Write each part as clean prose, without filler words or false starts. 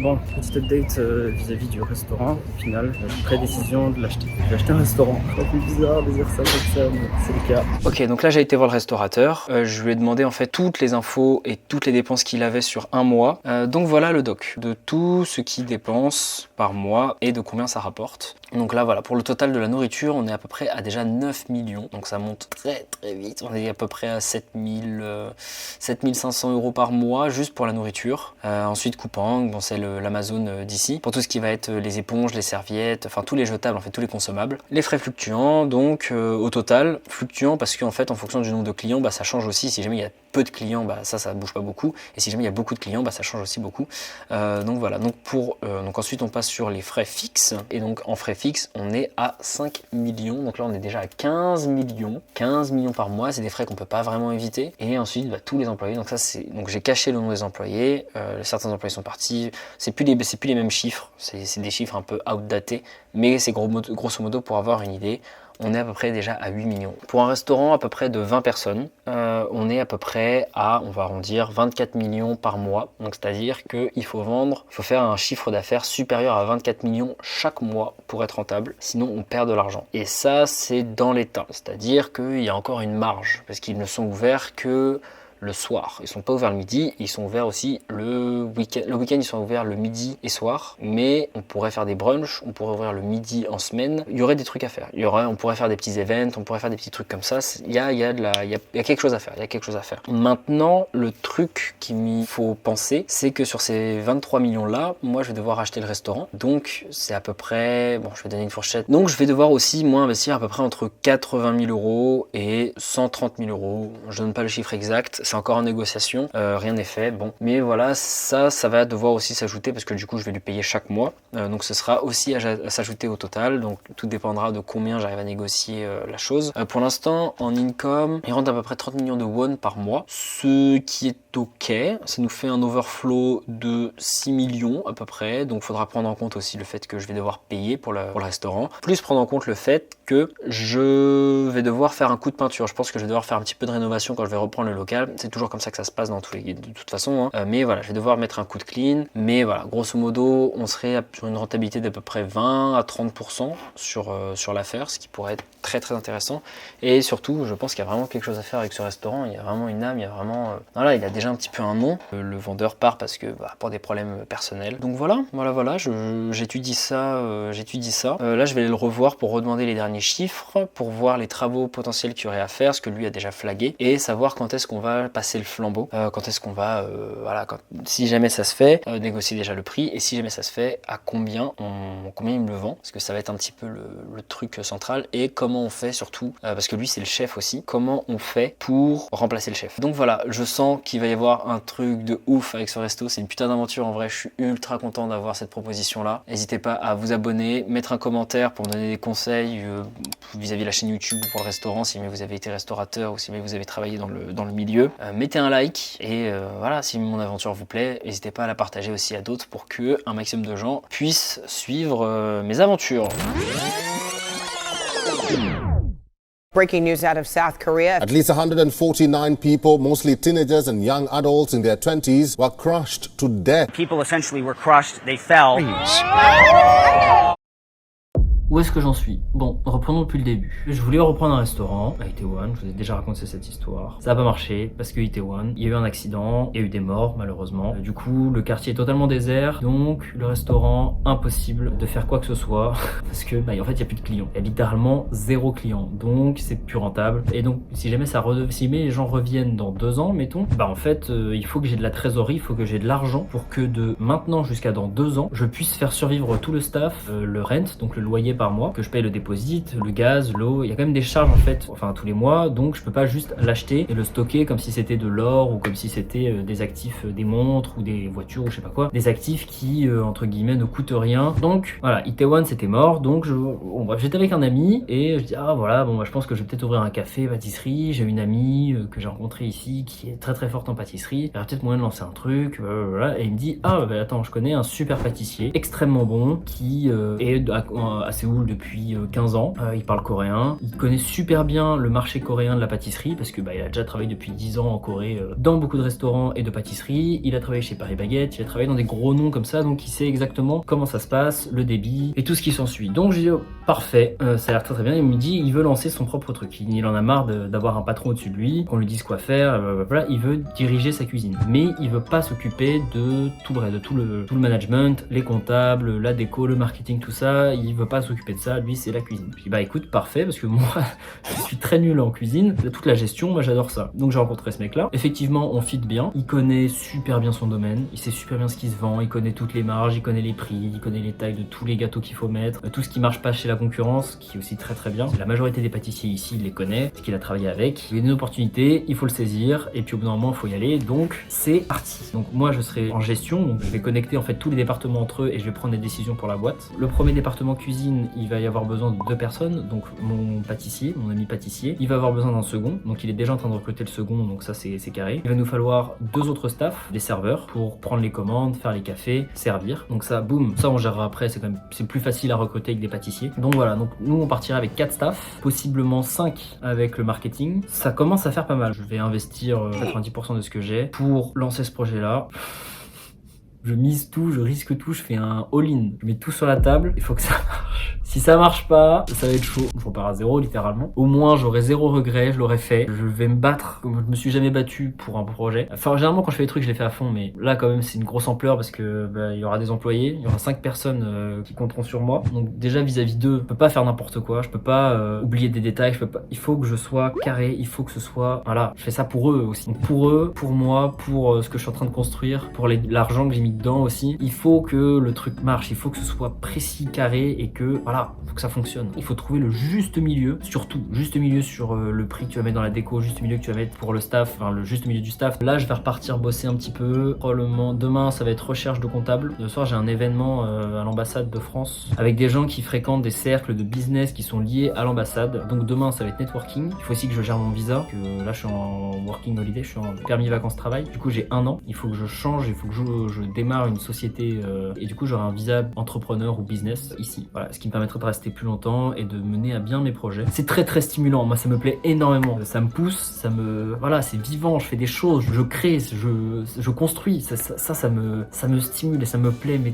Bon, petite update vis-à-vis du restaurant. Au final, j'ai pris la décision de l'acheter. J'ai acheté un restaurant. C'est un peu bizarre de dire ça comme ça, mais c'est le cas. Ok, donc là j'ai été voir le restaurateur. Je lui ai demandé en fait toutes les infos et toutes les dépenses qu'il avait sur un mois. Donc voilà le doc de tout ce qu'il dépense par mois et de combien ça rapporte. Donc là voilà, pour le total de la nourriture, on est à peu près à déjà 9 millions. Donc ça monte très très vite. On est à peu près à 7500 € par mois juste pour la nourriture. Ensuite Coupang, bon, c'est l'Amazon d'ici. Pour tout ce qui va être les éponges, les serviettes, enfin tous les jetables, en fait tous les consommables. Les frais fluctuants, donc au total, fluctuants parce qu'en fait en fonction du nombre de clients, bah, ça change aussi. Si jamais il y a peu de clients, bah, ça bouge pas beaucoup. Et si jamais il y a beaucoup de clients, bah, ça change aussi beaucoup. Donc voilà, donc ensuite on passe sur les frais fixes. Et donc en frais fixes, on est à 5 millions. Donc là on est déjà à 15 millions. 15 millions par mois, c'est des frais qu'on peut pas vraiment éviter. Et ensuite bah, tous les employés, donc ça c'est. Donc j'ai caché le nom des employés, certains employés sont partis, c'est plus les mêmes chiffres, c'est des chiffres un peu outdatés, mais c'est grosso modo pour avoir une idée. On est à peu près déjà à 8 millions. Pour un restaurant à peu près de 20 personnes, on est à peu près à, on va arrondir, 24 millions par mois. Donc c'est-à-dire qu'il faut faire un chiffre d'affaires supérieur à 24 millions chaque mois pour être rentable. Sinon on perd de l'argent. Et ça c'est dans l'état. C'est-à-dire qu'il y a encore une marge, parce qu'ils ne sont ouverts que le soir. Ils sont pas ouverts le midi, ils sont ouverts aussi le week-end. Le week-end, ils sont ouverts le midi et soir, mais on pourrait faire des brunchs, on pourrait ouvrir le midi en semaine. Il y aurait des trucs à faire. On pourrait faire des petits events, on pourrait faire des petits trucs comme ça. Il y a quelque chose à faire. Il y a quelque chose à faire. Maintenant, le truc qu'il faut penser, c'est que sur ces 23 millions-là, moi, je vais devoir acheter le restaurant. Donc, c'est à peu près, bon, je vais donner une fourchette. Donc, je vais devoir aussi, moi, investir à peu près entre 80 000 € et 130 000 €. Je donne pas le chiffre exact. C'est encore en négociation, rien n'est fait, bon. Mais voilà, ça va devoir aussi s'ajouter parce que du coup je vais lui payer chaque mois. Donc ce sera aussi à s'ajouter au total. Donc tout dépendra de combien j'arrive à négocier la chose. Pour l'instant, en income, il rentre à peu près 30 millions de won par mois. Ce qui est ok. Ça nous fait un overflow de 6 millions à peu près. Donc il faudra prendre en compte aussi le fait que je vais devoir payer pour le restaurant. Plus prendre en compte le fait que je vais devoir faire un coup de peinture. Je pense que je vais devoir faire un petit peu de rénovation quand je vais reprendre le local. C'est toujours comme ça que ça se passe de toute façon. Mais voilà, je vais devoir mettre un coup de clean. Mais voilà, grosso modo, on serait sur une rentabilité d'à peu près 20 à 30% sur l'affaire, ce qui pourrait être très très intéressant. Et surtout, je pense qu'il y a vraiment quelque chose à faire avec ce restaurant. Il y a vraiment une âme, il y a vraiment... Voilà, il a déjà un petit peu un nom. Le vendeur part parce que pour des problèmes personnels. Donc voilà, j'étudie ça. Là, je vais le revoir pour redemander les derniers chiffres, pour voir les travaux potentiels qu'il y aurait à faire, ce que lui a déjà flagué, et savoir quand est-ce qu'on va passer le flambeau, quand est-ce qu'on va, si jamais ça se fait, négocier déjà le prix, et si jamais ça se fait, à combien il me le vend, parce que ça va être un petit peu le truc central, et comment on fait surtout, parce que lui c'est le chef aussi, comment on fait pour remplacer le chef. Donc voilà, je sens qu'il va y avoir un truc de ouf avec ce resto, c'est une putain d'aventure en vrai, je suis ultra content d'avoir cette proposition là. N'hésitez pas à vous abonner, mettre un commentaire pour me donner des conseils vis-à-vis de la chaîne YouTube ou pour le restaurant, si jamais vous avez été restaurateur ou si jamais vous avez travaillé dans le milieu. Mettez un like et voilà, si mon aventure vous plaît, n'hésitez pas à la partager aussi à d'autres pour que un maximum de gens puissent suivre mes aventures. Breaking news out of South Korea. At least 149 people, mostly teenagers and young adults in their 20s, were crushed to death. People essentially were crushed, they fell. Où est-ce que j'en suis? Bon, reprenons depuis le début. Je voulais reprendre un restaurant à Itaewon, je vous ai déjà raconté cette histoire. Ça n'a pas marché parce que Itaewon, il y a eu un accident, il y a eu des morts malheureusement. Du coup, le quartier est totalement désert, donc le restaurant, impossible de faire quoi que ce soit parce que en fait, il n'y a plus de clients. Il y a littéralement 0 client, donc c'est plus rentable. Et donc, si jamais les gens reviennent dans 2 ans, mettons, en fait, il faut que j'ai de la trésorerie, il faut que j'ai de l'argent pour que de maintenant jusqu'à dans 2 ans, je puisse faire survivre tout le staff, le rent, donc le loyer par mois, que je paye le déposit, le gaz, l'eau, il y a quand même des charges en fait, tous les mois, donc je peux pas juste l'acheter et le stocker comme si c'était de l'or ou comme si c'était des actifs, des montres ou des voitures ou je sais pas quoi, des actifs qui entre guillemets ne coûtent rien. Donc voilà, Itaewon c'était mort, donc bref, j'étais avec un ami et je dis je pense que je vais peut-être ouvrir un café, pâtisserie, j'ai une amie que j'ai rencontrée ici qui est très très forte en pâtisserie, il y aurait peut-être moyen de lancer un truc, et il me dit attends, je connais un super pâtissier extrêmement bon qui est assez Séoul depuis 15 ans. Il parle coréen. Il connaît super bien le marché coréen de la pâtisserie parce que il a déjà travaillé depuis 10 ans en Corée dans beaucoup de restaurants et de pâtisseries. Il a travaillé chez Paris Baguette, il a travaillé dans des gros noms comme ça, donc il sait exactement comment ça se passe, le débit et tout ce qui s'ensuit. Donc je dis parfait, ça a l'air très très bien. Il me dit il veut lancer son propre truc. Il en a marre d'avoir un patron au-dessus de lui, qu'on lui dise quoi faire, blablabla. Il veut diriger sa cuisine. Mais il veut pas s'occuper de tout le reste, de tout le management, les comptables, la déco, le marketing, tout ça. Il veut pas s'occuper de ça, lui c'est la cuisine. Je dis bah écoute, parfait, parce que moi je suis très nul en cuisine, toute la gestion, moi j'adore ça. Donc j'ai rencontré ce mec là. Effectivement on fit bien, il connaît super bien son domaine, il sait super bien ce qui se vend, il connaît toutes les marges, il connaît les prix, il connaît les tailles de tous les gâteaux qu'il faut mettre, tout ce qui marche pas chez la concurrence, qui est aussi très très bien. La majorité des pâtissiers ici il les connaît, parce qu'il a travaillé avec. Il y a une opportunité, il faut le saisir, et puis au bout d'un moment il faut y aller, donc c'est parti. Donc moi je serai en gestion, donc je vais connecter en fait tous les départements entre eux et je vais prendre des décisions pour la boîte. Le premier département cuisine, il va y avoir besoin de 2 personnes, donc mon pâtissier, mon ami pâtissier, il va avoir besoin d'un second, donc il est déjà en train de recruter le second, donc ça c'est carré. Il va nous falloir 2 autres staffs, des serveurs, pour prendre les commandes, faire les cafés, servir. Donc ça, boum, ça on gérera après, c'est plus facile à recruter avec des pâtissiers. Donc voilà, donc nous on partira avec 4 staffs, possiblement 5 avec le marketing. Ça commence à faire pas mal. Je vais investir 90% de ce que j'ai pour lancer ce projet-là. Je mise tout, je risque tout, je fais un all-in. Je mets tout sur la table, il faut que ça marche. Si ça marche pas, ça va être chaud. Je repars à 0 littéralement. Au moins j'aurai 0 regret, je l'aurai fait. Je vais me battre comme je me suis jamais battu pour un projet. Enfin généralement quand je fais des trucs je les fais à fond, mais là quand même c'est une grosse ampleur parce que il y aura des employés, il y aura 5 personnes qui compteront sur moi. Donc déjà vis-à-vis d'eux, je peux pas faire n'importe quoi, je peux pas oublier des détails, je peux pas. Il faut que je sois carré, il faut que ce soit, voilà, je fais ça pour eux aussi. Donc pour eux, pour moi, pour ce que je suis en train de construire, pour l'argent que j'ai mis dedans aussi, il faut que le truc marche, il faut que ce soit précis, carré et que voilà, faut que ça fonctionne. Il faut trouver le juste milieu, surtout juste milieu sur le prix que tu vas mettre dans la déco, juste milieu que tu vas mettre pour le staff, enfin le juste milieu du staff. Là je vais repartir bosser un petit peu, probablement demain ça va être recherche de comptable. Ce soir j'ai un événement à l'ambassade de France avec des gens qui fréquentent des cercles de business qui sont liés à l'ambassade. Donc demain ça va être networking. Il faut aussi que je gère mon visa, que là je suis en working holiday, je suis en permis vacances travail. Du coup j'ai 1 an, il faut que je change, il faut que je démarre une société et du coup j'aurai un visa entrepreneur ou business ici. Voilà, ce qui me permettrait de rester plus longtemps et de mener à bien mes projets. C'est très très stimulant, moi ça me plaît énormément. Ça me pousse, voilà, c'est vivant, je fais des choses, je crée, je construis. Ça me stimule et ça me plaît, mais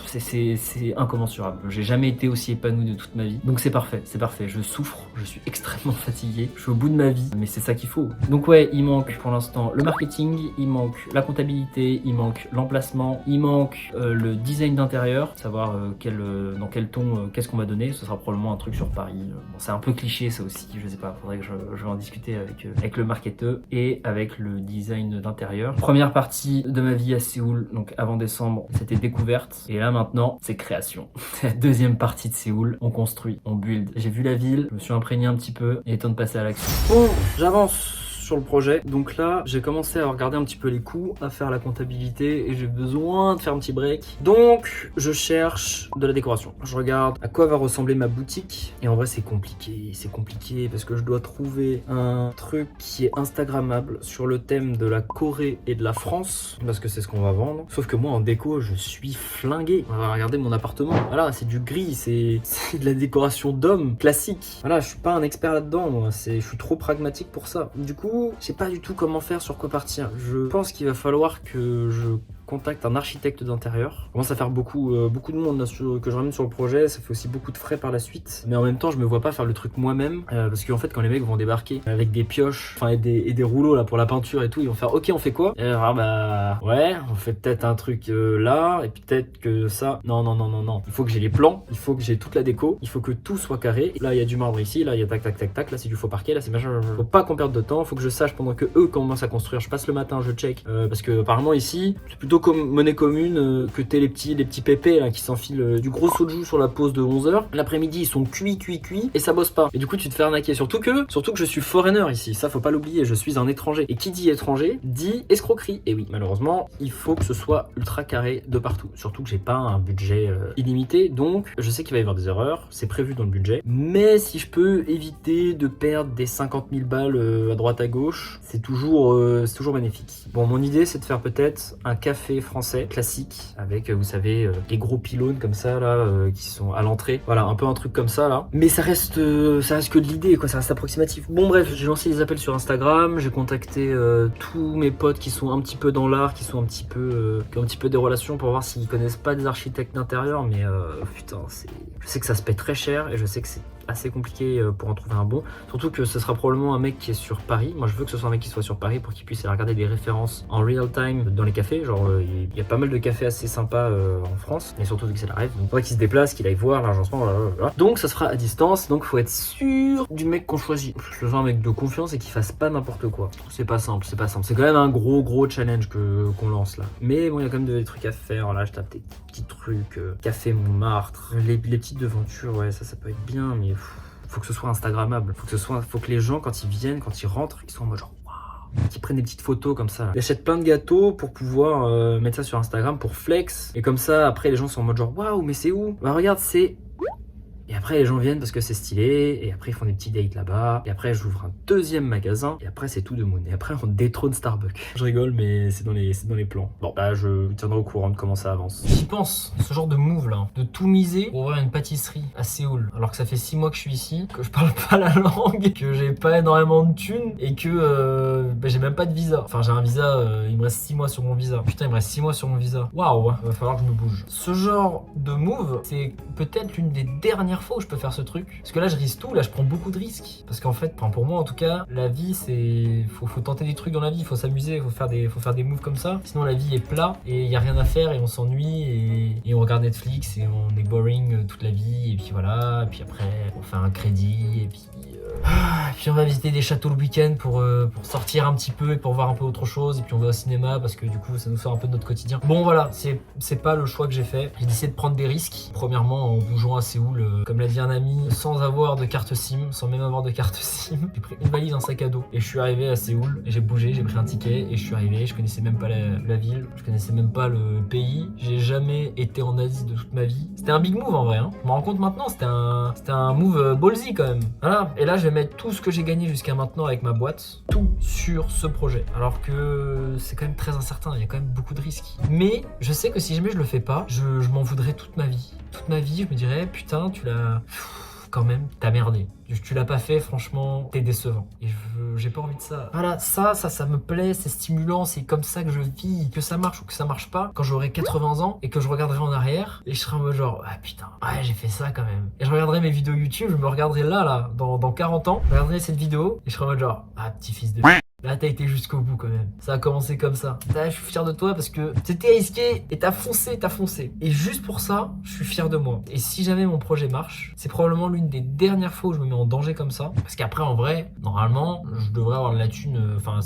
c'est incommensurable. J'ai jamais été aussi épanoui de toute ma vie. Donc c'est parfait. Je souffre, je suis extrêmement fatigué, je suis au bout de ma vie, mais c'est ça qu'il faut. Donc ouais, il manque pour l'instant le marketing, il manque la comptabilité, il manque l'emplacement, il manque le design d'intérieur, savoir dans quel ton, qu'est-ce qu'on va donner. Ce sera probablement un truc sur Paris. Bon, c'est un peu cliché ça aussi, je sais pas, faudrait que je vais en discuter avec le marketeur et avec le design d'intérieur. Première partie de ma vie à Séoul, donc avant décembre, c'était découverte. Et là maintenant, c'est création. La deuxième partie de Séoul, on construit, on build. J'ai vu la ville, je me suis imprégné un petit peu et il est temps de passer à l'action. Bon, j'avance sur le projet. Donc là, j'ai commencé à regarder un petit peu les coûts, à faire la comptabilité et j'ai besoin de faire un petit break. Donc, je cherche de la décoration. Je regarde à quoi va ressembler ma boutique et en vrai, c'est compliqué parce que je dois trouver un truc qui est instagrammable sur le thème de la Corée et de la France parce que c'est ce qu'on va vendre. Sauf que moi, en déco, je suis flingué. On va regarder mon appartement. Voilà, c'est du gris, c'est de la décoration d'homme classique. Voilà, je suis pas un expert là-dedans, moi. Je suis trop pragmatique pour ça. Du coup, je sais pas du tout comment faire, sur quoi partir. Je pense qu'il va falloir que je contacte un architecte d'intérieur. Je commence à faire beaucoup de monde là, que je ramène sur le projet, ça fait aussi beaucoup de frais par la suite. Mais en même temps, je me vois pas faire le truc moi-même parce qu'en fait, quand les mecs vont débarquer avec des pioches, enfin et des rouleaux là pour la peinture et tout, ils vont faire OK, on fait quoi? Bah ouais, on fait peut-être un truc là et peut-être que ça. Non. Il faut que j'ai les plans, il faut que j'ai toute la déco, il faut que tout soit carré. Là, il y a du marbre ici, là il y a tac, là c'est du faux parquet, là c'est machin. Faut pas qu'on perde de temps, faut que je sache pendant que eux commencent à construire. Je passe le matin, je check parce que apparemment ici, c'est plutôt comme monnaie commune que t'es les petits pépés là qui s'enfilent du gros soju sur la pause de 11h. L'après-midi ils sont cuits et ça bosse pas. Et du coup tu te fais arnaquer. Surtout que je suis foreigner ici. Ça faut pas l'oublier, je suis un étranger. Et qui dit étranger dit escroquerie. Et oui, malheureusement, il faut que ce soit ultra carré de partout. Surtout que j'ai pas un budget illimité. Donc je sais qu'il va y avoir des erreurs, c'est prévu dans le budget. Mais si je peux éviter de perdre des 50 000 balles à droite à gauche, c'est toujours bénéfique. Bon, mon idée c'est de faire peut-être un café café français classique avec, vous savez, les gros pylônes comme ça là, qui sont à l'entrée. Voilà, un peu un truc comme ça là. Mais ça reste que de l'idée, quoi. Ça reste approximatif. Bon bref, j'ai lancé des appels sur Instagram. J'ai contacté tous mes potes qui sont un petit peu dans l'art, qui ont un petit peu des relations pour voir s'ils connaissent pas des architectes d'intérieur. Mais putain, je sais que ça se paie très cher et je sais que c'est assez compliqué pour en trouver un bon, surtout que ce sera probablement un mec qui est sur Paris. Moi je veux que ce soit un mec qui soit sur Paris pour qu'il puisse aller regarder des références en real time dans les cafés, genre il y a pas mal de cafés assez sympas en France, mais surtout que c'est la rêve, donc faudrait qu'il se déplace, qu'il aille voir l'agencement, donc ça sera à distance, donc faut être sûr du mec qu'on choisit, je veux un mec de confiance et qu'il fasse pas n'importe quoi. C'est pas simple, c'est quand même un gros challenge qu'on lance là, mais bon il y a quand même des trucs à faire. Là je tape des petits trucs, café Montmartre, les petites devantures, ouais ça peut être bien, mais faut que ce soit instagrammable, faut que les gens quand ils viennent, quand ils rentrent, ils soient en mode genre waouh, qu'ils prennent des petites photos comme ça. Ils achètent plein de gâteaux pour pouvoir mettre ça sur Instagram pour flex, et comme ça après les gens sont en mode genre waouh mais c'est où? Bah regarde c'est... Et après les gens viennent parce que c'est stylé, et après ils font des petits dates là-bas, et après j'ouvre un deuxième magasin, et après c'est tout de moon, et après on détrône Starbucks. Je rigole mais c'est dans les plans. Bon là je vous tiendrai au courant de comment ça avance. J'y pense, ce genre de move là, de tout miser pour ouvrir une pâtisserie à Séoul, alors que ça fait 6 mois que je suis ici, que je parle pas la langue, que j'ai pas énormément de thunes, et que j'ai même pas de visa. Enfin j'ai un visa, il me reste 6 mois sur mon visa. Putain il me reste 6 mois sur mon visa. Waouh, va falloir que je me bouge. Ce genre de move, c'est peut-être l'une des dernières fois où je peux faire ce truc, parce que là je risque tout, là je prends beaucoup de risques, parce qu'en fait pour moi en tout cas la vie c'est faut tenter des trucs dans la vie, faut s'amuser, faut faire des moves comme ça, sinon la vie est plat et il y a rien à faire et on s'ennuie et on regarde Netflix et on est boring toute la vie, et puis voilà, et puis après on fait un crédit, et puis on va visiter des châteaux le week-end pour sortir un petit peu et pour voir un peu autre chose, et puis on va au cinéma parce que du coup ça nous sort un peu de notre quotidien. Bon voilà, c'est pas le choix que j'ai fait. J'ai décidé de prendre des risques, premièrement en bougeant à Séoul, comme l'a dit un ami, sans avoir de carte SIM, sans même avoir de carte SIM. J'ai pris une valise, un sac à dos, et je suis arrivé à Séoul, et j'ai bougé, j'ai pris un ticket, et je suis arrivé, je connaissais même pas la ville, je connaissais même pas le pays, j'ai jamais été en Asie de toute ma vie. C'était un big move en vrai, hein. Je me rends compte maintenant, c'était un move ballsy quand même. Voilà, et là je vais mettre tout ce que j'ai gagné jusqu'à maintenant avec ma boîte, tout sur ce projet. Alors que c'est quand même très incertain, il y a quand même beaucoup de risques. Mais je sais que si jamais je le fais pas, je m'en voudrais toute ma vie. Toute ma vie, je me dirais, putain, tu l'as... quand même, t'as merdé. Tu l'as pas fait, franchement, t'es décevant. Et j'ai pas envie de ça. Voilà, ça me plaît, c'est stimulant, c'est comme ça que je vis. Que ça marche ou que ça marche pas, quand j'aurai 80 ans et que je regarderai en arrière, et je serai en mode genre, ah putain, ouais, j'ai fait ça quand même. Et je regarderai mes vidéos YouTube, je me regarderai là, dans 40 ans, je regarderai cette vidéo, et je serai en mode genre, ah, petit fils de... Là, t'as été jusqu'au bout quand même. Ça a commencé comme ça. Là, je suis fier de toi parce que c'était risqué et t'as foncé. Et juste pour ça, je suis fier de moi. Et si jamais mon projet marche, c'est probablement l'une des dernières fois où je me mets en danger comme ça. Parce qu'après, en vrai, normalement, je devrais avoir de la thune. Enfin,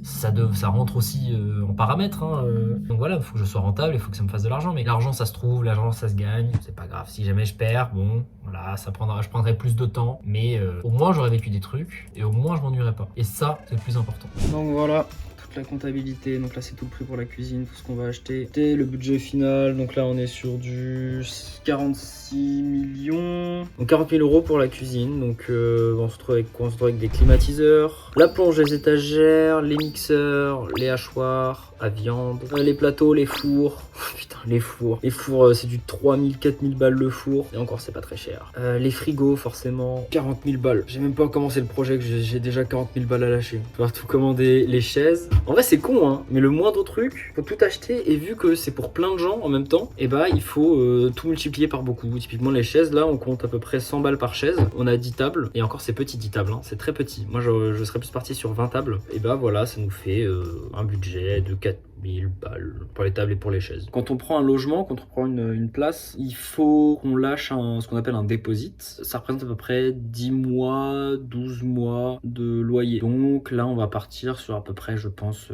ça rentre aussi en paramètres. Hein, Donc voilà, il faut que je sois rentable, il faut que ça me fasse de l'argent. Mais l'argent, ça se trouve, l'argent, ça se gagne. C'est pas grave. Si jamais je perds, bon, voilà, je prendrai plus de temps. Mais au moins, j'aurais vécu des trucs et au moins, je m'ennuierai pas. Et ça, c'est le plus important. Donc voilà, toute la comptabilité, donc là c'est tout le prix pour la cuisine, tout ce qu'on va acheter. Et le budget final, donc là on est sur du 46 millions. Donc 40 000 euros pour la cuisine, donc on se retrouve avec quoi? On se retrouve avec des climatiseurs, la plonge, les étagères, les mixeurs, les hachoirs à viande, les plateaux, les fours. Putain, les fours. Les fours, c'est du 3 000, 4 000 balles le four. Et encore, c'est pas très cher. Les frigos, forcément, 40 000 balles. J'ai même pas commencé le projet que j'ai déjà 40 000 balles à lâcher. Je vais tout commander, les chaises. En vrai, c'est con, hein. Mais le moindre truc, faut tout acheter. Et vu que c'est pour plein de gens en même temps, et bah, il faut tout multiplier par beaucoup. Typiquement, les chaises, là, on compte à peu près 100 balles par chaise. On a 10 tables. Et encore, c'est petit, 10 tables, hein. C'est très petit. Moi, je serais plus parti sur 20 tables. Et bah, voilà, ça nous fait un budget de 4 000 balles pour les tables et pour les chaises. Quand on prend un logement, quand on prend une place, il faut qu'on lâche ce qu'on appelle un déposit. Ça représente à peu près 10 mois, 12 mois de loyer. Donc là, on va partir sur à peu près, je pense,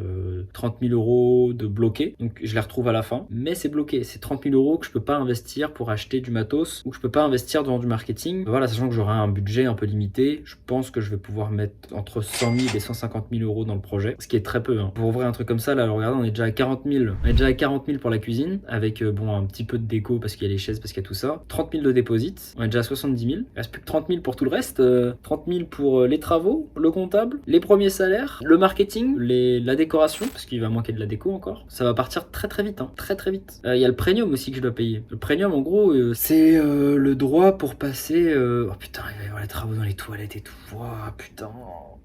30 000 euros de bloqué. Donc je les retrouve à la fin. Mais c'est bloqué. C'est 30 000 euros que je peux pas investir pour acheter du matos ou que je peux pas investir dans du marketing. Voilà, sachant que j'aurai un budget un peu limité, je pense que je vais pouvoir mettre entre 100 000 et 150 000 euros dans le projet. Ce qui est très peu, hein. Pour ouvrir un truc comme ça, là, regardez, on est déjà à 40 000. On est déjà à 40 000 pour la cuisine, avec bon, un petit peu de déco parce qu'il y a les chaises, parce qu'il y a tout ça. 30 000 de déposit. On est déjà à 70 000. Il reste plus que 30 000 pour tout le reste. 30 000 pour les travaux, le comptable, les premiers salaires, le marketing, la décoration, parce qu'il va manquer de la déco encore. Ça va partir très très vite, hein. Très très vite. Il y a le premium aussi que je dois payer. Le premium, en gros, c'est le droit pour passer... Oh putain, il va y avoir les travaux dans les toilettes et tout. Oh putain,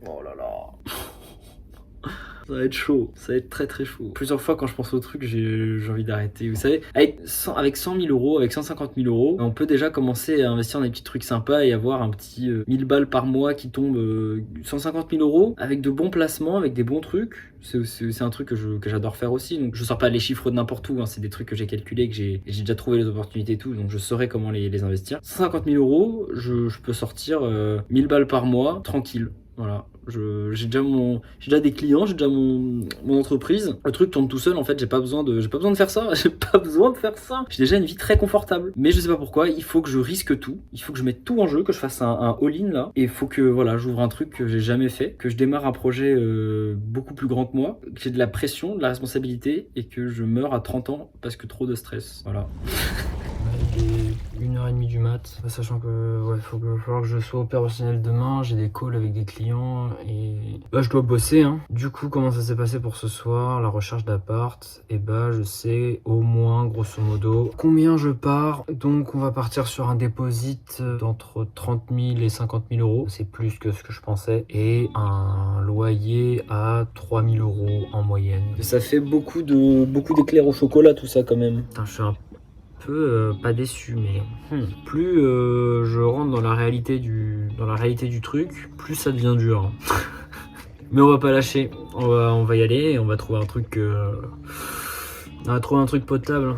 oh là là. Ça va être chaud, ça va être très très chaud. Plusieurs fois quand je pense au truc, j'ai envie d'arrêter. Vous savez, avec 100 000 euros, avec 150 000 euros, on peut déjà commencer à investir dans des petits trucs sympas et avoir un petit 1000 balles par mois qui tombe, 150 000 euros, avec de bons placements, avec des bons trucs. C'est un truc que j'adore faire aussi. Donc je sors pas les chiffres de n'importe où, hein. C'est des trucs que j'ai calculés, que j'ai déjà trouvé les opportunités et tout, donc je saurais comment les investir. 150 000 euros, je peux sortir 1000 balles par mois, tranquille. Voilà, j'ai déjà des clients, j'ai déjà mon entreprise. Le truc tourne tout seul, en fait, j'ai pas besoin de faire ça. J'ai pas besoin de faire ça. J'ai déjà une vie très confortable. Mais je sais pas pourquoi, il faut que je risque tout. Il faut que je mette tout en jeu, que je fasse un all-in là. Et il faut que voilà, j'ouvre un truc que j'ai jamais fait, que je démarre un projet beaucoup plus grand que moi, que j'ai de la pression, de la responsabilité et que je meurs à 30 ans parce que trop de stress. Voilà. Il est 1h30 du mat, sachant que ouais, va falloir que je sois opérationnel demain, j'ai des calls avec des clients et bah, je dois bosser, hein. Du coup, comment ça s'est passé pour ce soir, la recherche d'appart? Et bah je sais au moins grosso modo combien je pars, donc on va partir sur un déposit d'entre 30 000 et 50 000 euros, c'est plus que ce que je pensais, et un loyer à 3 000 euros en moyenne. Ça fait beaucoup d'éclairs au chocolat tout ça quand même. Putain, je suis un peu pas déçu, mais plus je rentre dans la réalité du truc, plus ça devient dur. Mais on va pas lâcher, on va y aller et on va trouver un truc potable.